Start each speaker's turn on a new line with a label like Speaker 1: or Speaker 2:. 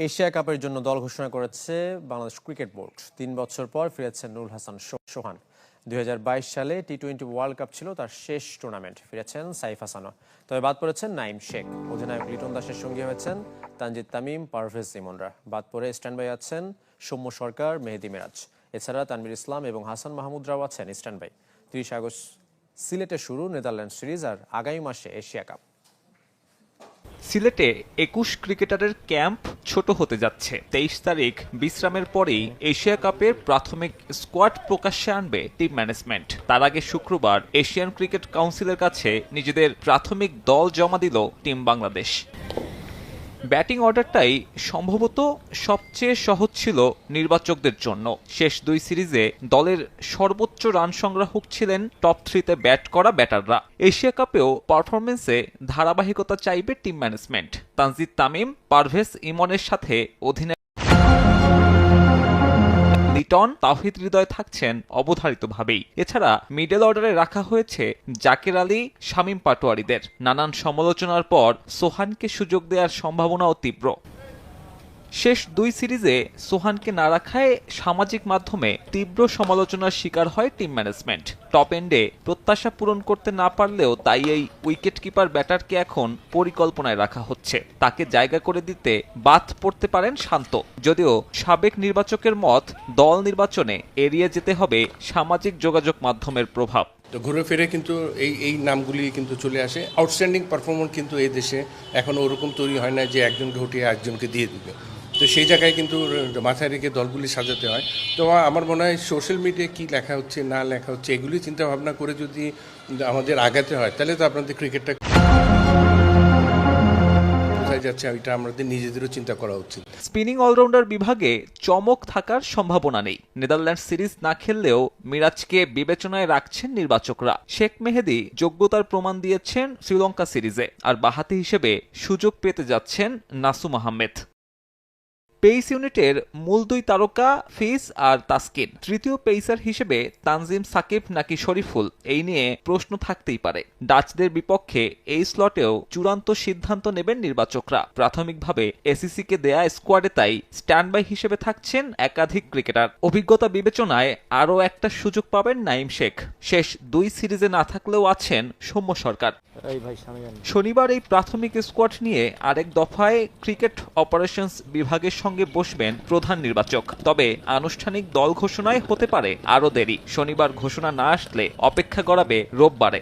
Speaker 1: Asia কাপের জন্য দল ঘোষণা করেছে বাংলাদেশ ক্রিকেট বোর্ড। 3 বছর পর ফিরেছেন নুরুল হাসান সোহান। 2022 সালে টি-20 ওয়ার্ল্ড কাপ ছিল তার শেষ টুর্নামেন্ট। ফিরেছেন সাইফ হাসানও, তবে বাদ পড়েছেন নাইম শেখ। অধিনায়ক লিটন দাসের সঙ্গী হয়েছেন তানজিদ তামিম, পারভেজ ইমনরা। বাদ পড়ে স্ট্যান্ডবাই আছেন সৌম্য সরকার, মেহেদী মিরাজ। এছাড়া তানভীর ইসলাম এবং হাসান মাহমুদরাও আছেন স্ট্যান্ডবাই। 30 আগস্ট সিলেটে শুরু নেদারল্যান্ড সিরিজ, আর আগামী মাসে এশিয়া কাপ।
Speaker 2: সিলেটে 21 ক্রিকেটারের ক্যাম্প ছোট হতে যাচ্ছে। 23 তারিখ বিশ্রামের পরেই এশিয়া কাপের প্রাথমিক স্কোয়াড প্রকাশ্যে আনবে টিম ম্যানেজমেন্ট। তার আগে শুক্রবার এশিয়ান ক্রিকেট কাউন্সিলের কাছে নিজেদের প্রাথমিক দল জমা দিল টিম বাংলাদেশ। ব্যাটিং অর্ডারটাই সম্ভবত সবচেয়ে সহজ ছিল নির্বাচকদের জন্য। শেষ দুই সিরিজে দলের সর্বোচ্চ রান সংগ্রাহক ছিলেন টপ 3-তে ব্যাট করা ব্যাটাররা। এশিয়া কাপেও পারফরমেন্সে ধারাবাহিকতা চাইবে টিম ম্যানেজমেন্ট। তানজিদ তামিম, পারভেজ ইমনের সাথে অধিনায়ক লিটন, তাওহিদ হৃদয় থাকছেন অবধারিতভাবেই। এছাড়া মিডল অর্ডারে রাখা হয়েছে জাকের আলী, শামীম পাটোয়ারিদের। নানান সমালোচনার পর সোহানকে সুযোগ দেওয়ার সম্ভাবনাও তীব্র। শেষ দুই সিরিজে সোহানকে না রাখায় সামাজিক মাধ্যমে তীব্র সমালোচনার শিকার হয় টিম ম্যানেজমেন্ট। টপ এন্ডে প্রত্যাশা পূরণ করতে না পারলেও তাই এই উইকেট কিপার ব্যাটারকে এখন পরিকল্পনায় রাখা হচ্ছে। তাকে জায়গা করে দিতে বাদ পড়তে পারেন শান্ত। যদিও সাবেক নির্বাচকের মত, দল নির্বাচনে এড়িয়ে যেতে হবে সামাজিক যোগাযোগ মাধ্যমের প্রভাব।
Speaker 3: তো ঘুরে ফিরে কিন্তু এই নামগুলি কিন্তু চলে আসে। আউটস্ট্যান্ডিং পারফরমেন্স কিন্তু এই দেশে এখনও ওরকম তৈরি হয় না যে একজনকে হটিয়ে একজনকে দিয়ে দিবে। তো সেই জায়গায় কিন্তু মাথায় রেখে দলগুলি সাজাতে হয়। তো আমার মনে হয় সোশ্যাল মিডিয়ায় কী লেখা হচ্ছে না লেখা হচ্ছে এগুলি চিন্তা ভাবনা করে যদি আমাদের আগাতে হয়, তাহলে তো আপনাদের ক্রিকেটটা কোথায় যাচ্ছে এটা আমাদের নিজেদেরও চিন্তা করা উচিত।
Speaker 2: স্পিনিং অলরাউন্ডার বিভাগে চমক থাকার সম্ভাবনা নেই। নেদারল্যান্ড সিরিজ না খেললেও মিরাজকে বিবেচনায় রাখছেন নির্বাচকরা। শেখ মেহেদী যোগ্যতার প্রমাণ দিয়েছেন শ্রীলঙ্কা সিরিজে, আর বাঁহাতি হিসেবে সুযোগ পেতে যাচ্ছেন নাসুম আহমেদ। পেস ইউনিটের মূল দুই তারকা ফিস আর তাসকিন। তৃতীয় পেসার হিসেবে তানজিম সাকিব নাকি শরীফুল, এই নিয়ে প্রশ্ন থাকতেই পারে। ডাচদের বিপক্ষে এই স্লটেও চূড়ান্ত সিদ্ধান্ত নেবেন নির্বাচকরা। প্রাথমিকভাবে এসিসিকে দেয়া স্কোয়াডে তাই স্ট্যান্ডবাই হিসেবে থাকছেন একাধিক ক্রিকেটার। অভিজ্ঞতা বিবেচনায় আরও একটা সুযোগ পাবেন নাইম শেখ। শেষ দুই সিরিজে না থাকলেও আছেন সৌম্য সরকার। শনিবার এই প্রাথমিক স্কোয়াড নিয়ে আরেক দফায় ক্রিকেট অপারেশনস বিভাগের সঙ্গে বসবেন প্রধান নির্বাচক। তবে আনুষ্ঠানিক দল ঘোষণায় হতে পারে আরও দেরি। শনিবার ঘোষণা না আসলে অপেক্ষা করাবে রোববারে।